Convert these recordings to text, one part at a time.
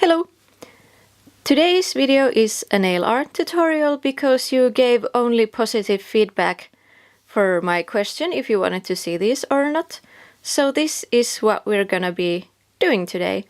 Hello! Today's video is a nail art tutorial because you gave only positive feedback for my question if you wanted to see this or not. So this is what we're gonna be doing today.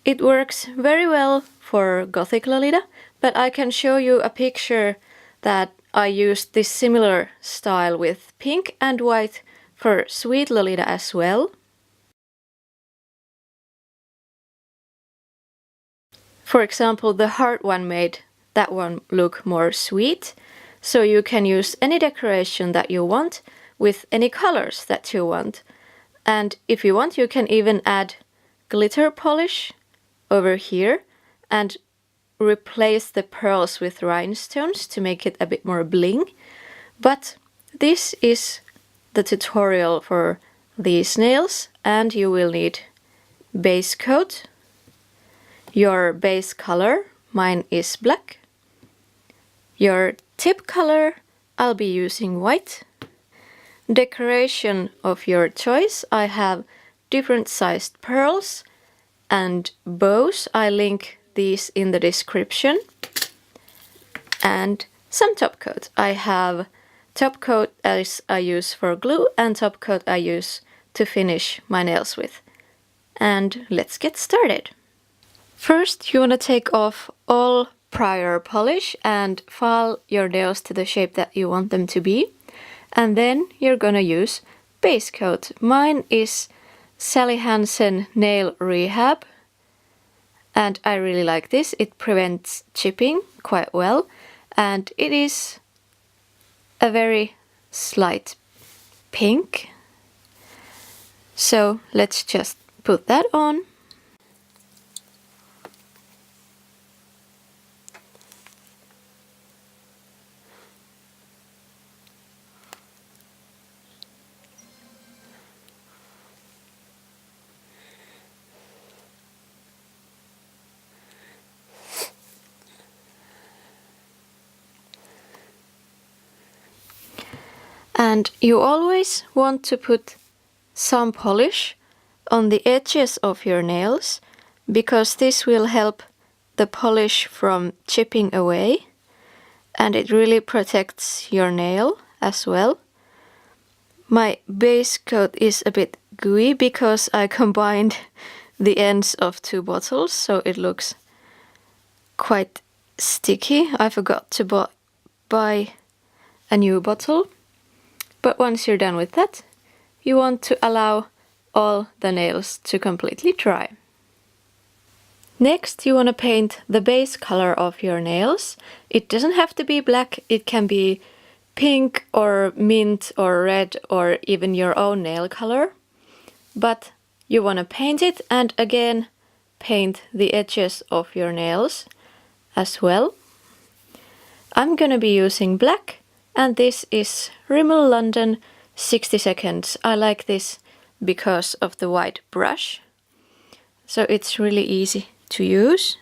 It works very well for gothic Lolita, but I can show you a picture that I used this similar style with pink and white for sweet Lolita as well. For example, the heart one made that one look more sweet, so you can use any decoration that you want with any colors that you want. And if you want, you can even add glitter polish over here and replace the pearls with rhinestones to make it a bit more bling. But this is the tutorial for these nails, and you will need base coat, your base color, mine is black, your tip color, I'll be using white, decoration of your choice, I have different sized pearls and bows, I link these in the description, and some top coat. I have top coat as I use for glue and top coat I use to finish my nails with. And let's get started. First, you want to take off all prior polish and file your nails to the shape that you want them to be. And then you're gonna use base coat. Mine is Sally Hansen Nail Rehab. And I really like this. It prevents chipping quite well. And it is a very slight pink. So let's just put that on. And you always want to put some polish on the edges of your nails because this will help the polish from chipping away and it really protects your nail as well. My base coat is a bit gooey because I combined the ends of two bottles, so it looks quite sticky. I forgot to buy a new bottle. But once you're done with that, you want to allow all the nails to completely dry. Next, you want to paint the base color of your nails. It doesn't have to be black, it can be pink or mint or red or even your own nail color. But you want to paint it and again paint the edges of your nails as well. I'm gonna be using black. And this is Rimmel London 60 seconds. I like this because of the white brush. So it's really easy to use.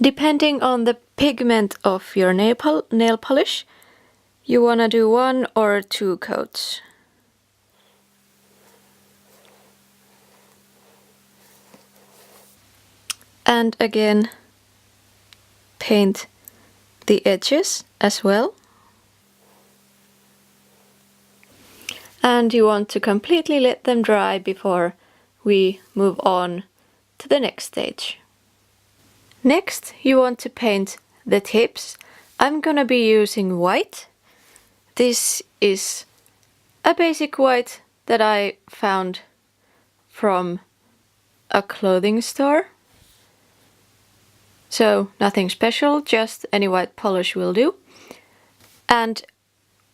Depending on the pigment of your nail polish, you want to do 1 or 2 coats. And again, paint the edges as well. And you want to completely let them dry before we move on to the next stage. Next, you want to paint the tips. I'm gonna be using white. This is a basic white that I found from a clothing store. So nothing special, just any white polish will do. And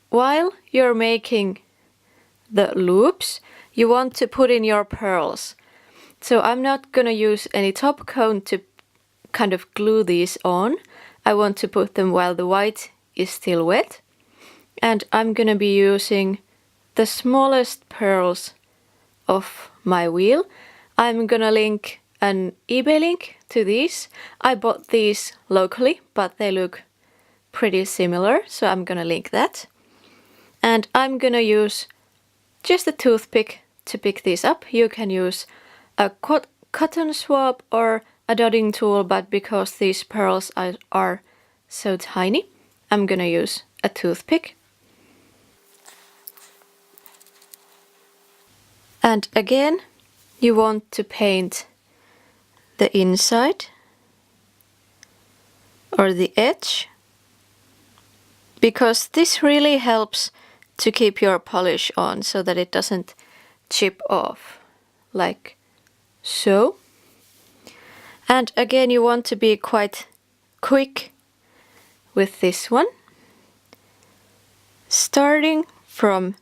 while you're making the loops, you want to put in your pearls. So I'm not gonna use any top coat to kind of glue these on. I want to put them while the white is still wet. And I'm gonna be using the smallest pearls of my wheel. I'm gonna link an eBay link to these. I bought these locally, but they look pretty similar, so I'm gonna link that. And I'm gonna use just a toothpick to pick these up. You can use a cotton swab or a dotting tool, but because these pearls are so tiny, I'm gonna use a toothpick. And again, you want to paint the inside or the edge, because this really helps to keep your polish on so that it doesn't chip off, like so. And again, you want to be quite quick with this one, starting from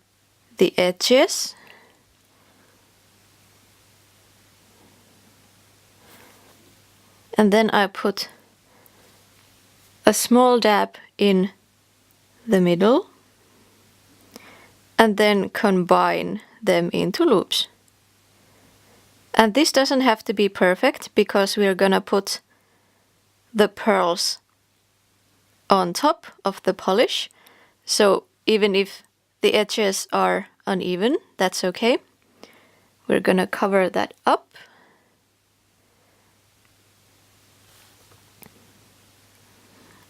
the edges. And then I put a small dab in the middle and then combine them into loops. And this doesn't have to be perfect because we're gonna put the pearls on top of the polish. So even if the edges are uneven, that's okay. We're gonna cover that up.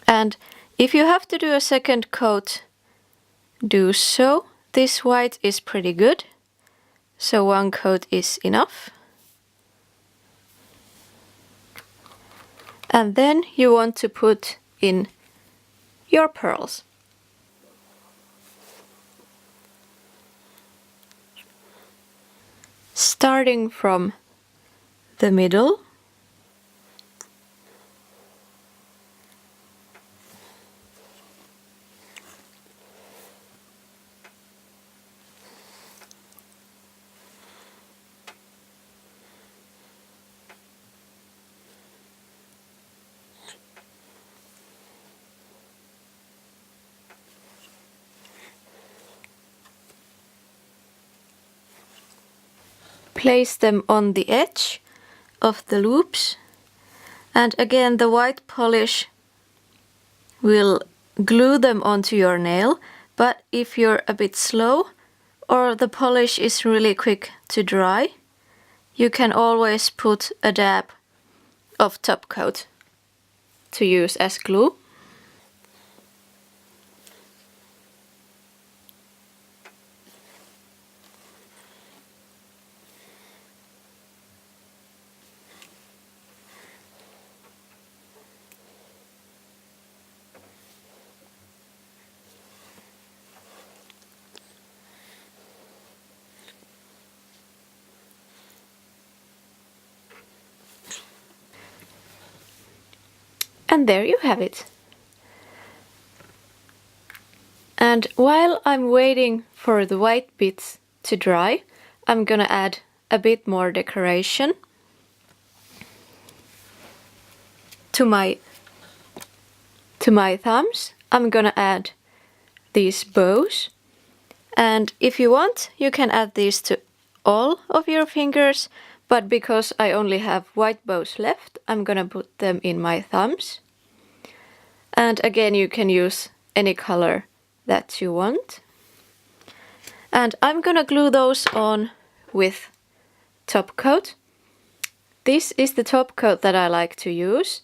And if you have to do a second coat, do so. This white is pretty good, so one coat is enough. And then you want to put in your pearls. Starting from the middle. Place them on the edge of the loops, and again the white polish will glue them onto your nail, but if you're a bit slow or the polish is really quick to dry, you can always put a dab of top coat to use as glue. And there you have it. And while I'm waiting for the white bits to dry, I'm gonna add a bit more decoration to my thumbs. I'm gonna add these bows, and if you want, you can add these to all of your fingers, but because I only have white bows left, I'm gonna put them in my thumbs. And again, you can use any color that you want. And I'm gonna glue those on with top coat. This is the top coat that I like to use.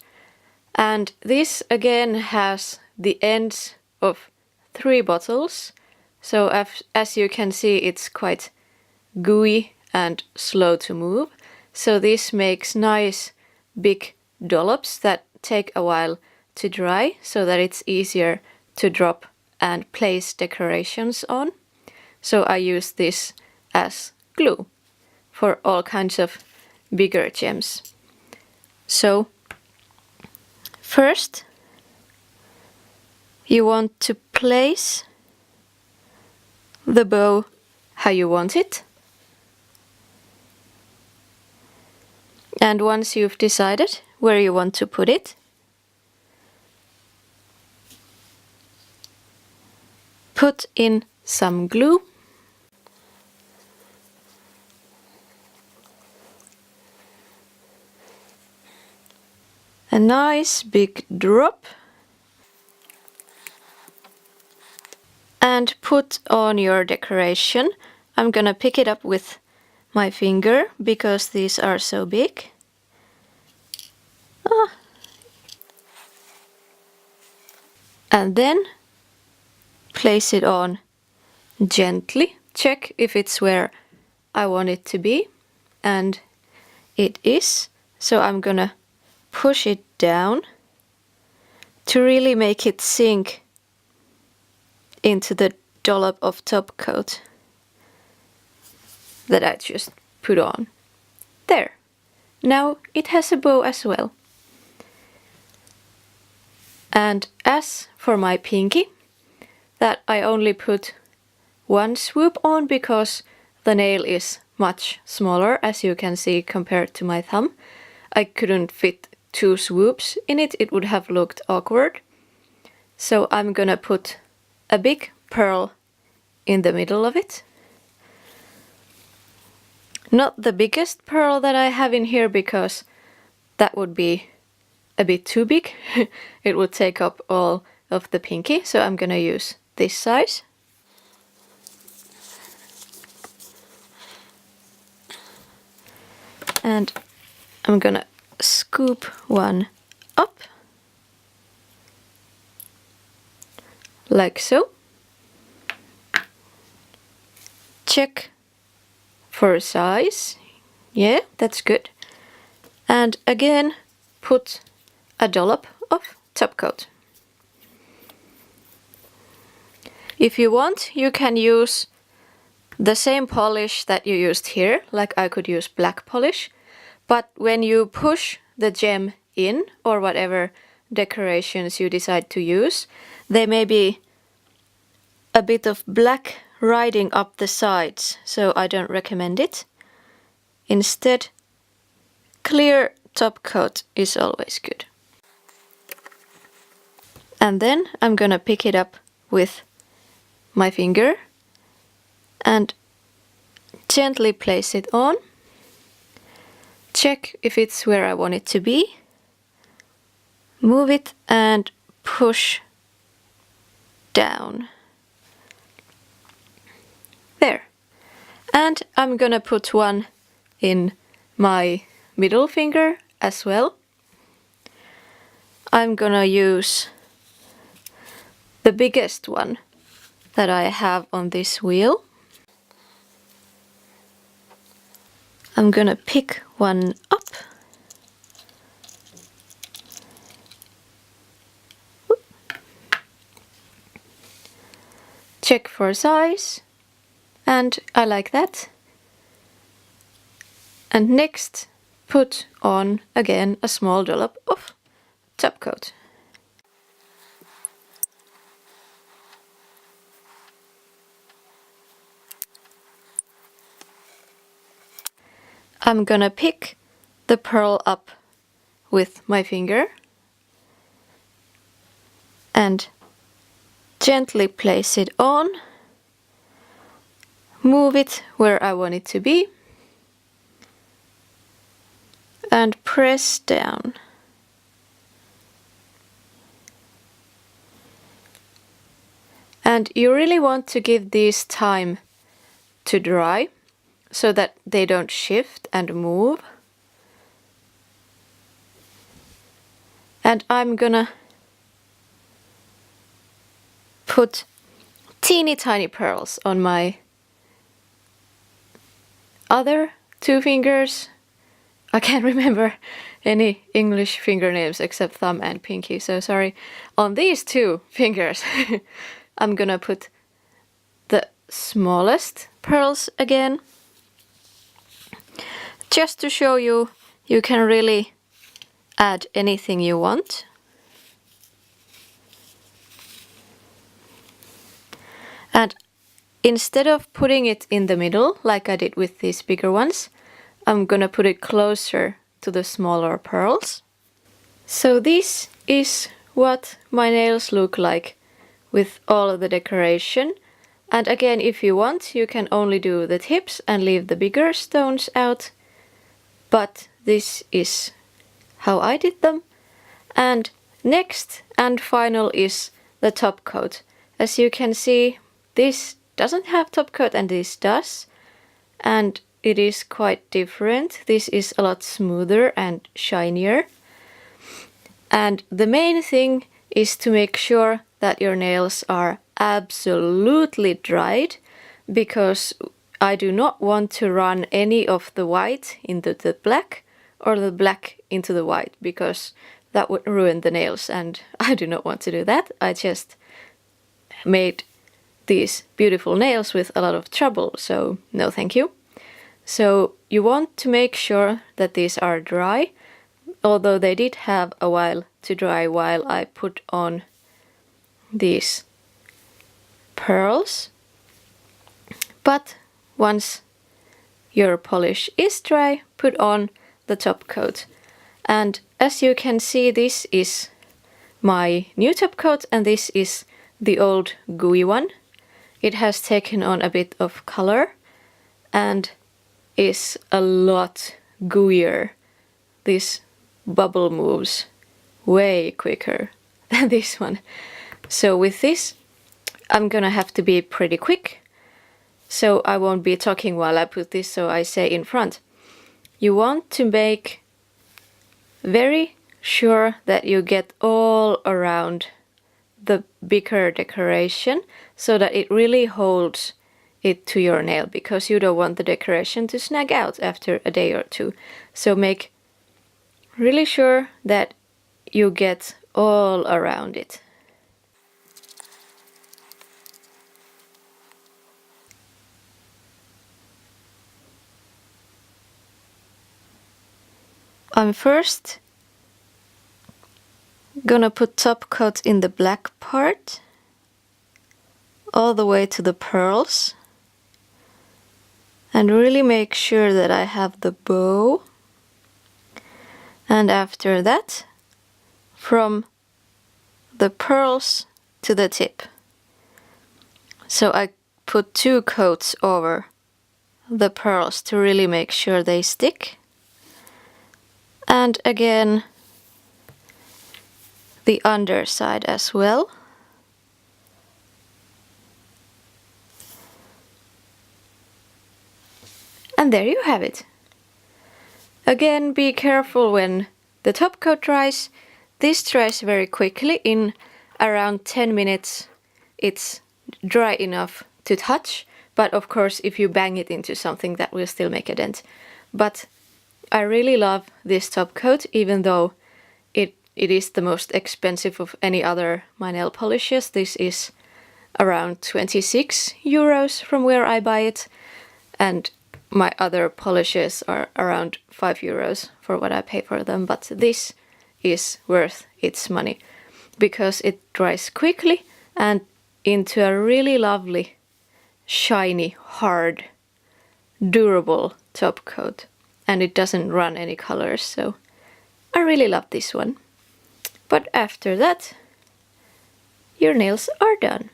And this again has the ends of 3 bottles. So as you can see, it's quite gooey and slow to move. So this makes nice big dollops that take a while to dry, so that it's easier to drop and place decorations on. So I use this as glue for all kinds of bigger gems. So first you want to place the bow how you want it. And once you've decided where you want to put it, put in some glue. a nice big drop and put on your decoration. I'm gonna pick it up with my finger because these are so big. And then place it on gently. Check if it's where I want it to be, and it is. So I'm gonna push it down to really make it sink into the dollop of top coat that I just put on. There. Now it has a bow as well. And as for my pinky, that I only put one swoop on because the nail is much smaller, as you can see, compared to my thumb. I couldn't fit 2 swoops in it, it would have looked awkward. So I'm gonna put a big pearl in the middle of it. Not the biggest pearl that I have in here because that would be a bit too big. It would take up all of the pinky, so I'm gonna use this size. And I'm gonna scoop one up, like so. Check for size. Yeah, that's good. And again, put a dollop of top coat. If you want, you can use the same polish that you used here, like I could use black polish, but when you push the gem in, or whatever decorations you decide to use, there may be a bit of black riding up the sides, so I don't recommend it. Instead, clear top coat is always good. And then I'm gonna pick it up with my finger and gently place it on. Check if it's where I want it to be. Move it and push down. There. And I'm gonna put one in my middle finger as well. I'm gonna use the biggest one that I have on this wheel. I'm gonna pick one up. Check for size, and I like that. And next, put on again a small dollop of top coat. I'm gonna pick the pearl up with my finger and gently place it on, move it where I want it to be, and press down. And you really want to give these time to dry so that they don't shift and move. And I'm gonna put teeny tiny pearls on my other 2 fingers. I can't remember any English finger names except thumb and pinky, so sorry. On these 2 fingers I'm gonna put the smallest pearls again. Just to show you, you can really add anything you want. And instead of putting it in the middle, like I did with these bigger ones, I'm gonna put it closer to the smaller pearls. So this is what my nails look like with all of the decoration. And again, if you want, you can only do the tips and leave the bigger stones out. But this is how I did them. And next and final is the top coat. As you can see, this doesn't have top coat and this does. And it is quite different. This is a lot smoother and shinier. And the main thing is to make sure that your nails are absolutely dried, because I do not want to run any of the white into the black or the black into the white, because that would ruin the nails and I do not want to do that. I just made these beautiful nails with a lot of trouble, so no thank you. So you want to make sure that these are dry, although they did have a while to dry while I put on these pearls. But once your polish is dry, put on the top coat. And as you can see, this is my new top coat and this is the old gooey one. It has taken on a bit of color and is a lot gooier. This bubble moves way quicker than this one. So with this, I'm gonna have to be pretty quick. So I won't be talking while I put this, so I say in front. You want to make very sure that you get all around the bigger decoration so that it really holds it to your nail, because you don't want the decoration to snag out after a day or two. So make really sure that you get all around it. I'm first gonna put top coat in the black part all the way to the pearls and really make sure that I have the bow. And after that, from the pearls to the tip. So I put 2 coats over the pearls to really make sure they stick. And again, the underside as well. And there you have it. Again, be careful when the top coat dries. This dries very quickly. In around 10 minutes it's dry enough to touch, but of course if you bang it into something that will still make a dent. But I really love this top coat, even though it is the most expensive of any other my nail polishes. This is around 26 euros from where I buy it, and my other polishes are around 5 euros for what I pay for them, but this is worth its money because it dries quickly and into a really lovely, shiny, hard, durable top coat, and it doesn't run any colors, so I really love this one. But after that, your nails are done.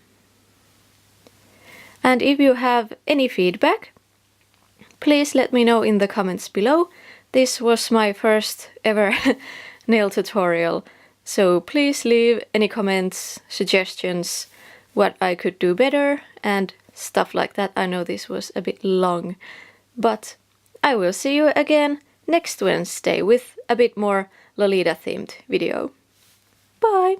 And if you have any feedback, please let me know in the comments below. This was my first ever nail tutorial, so please leave any comments, suggestions, what I could do better and stuff like that. I know this was a bit long, but I will see you again next Wednesday with a bit more Lolita themed video. Bye!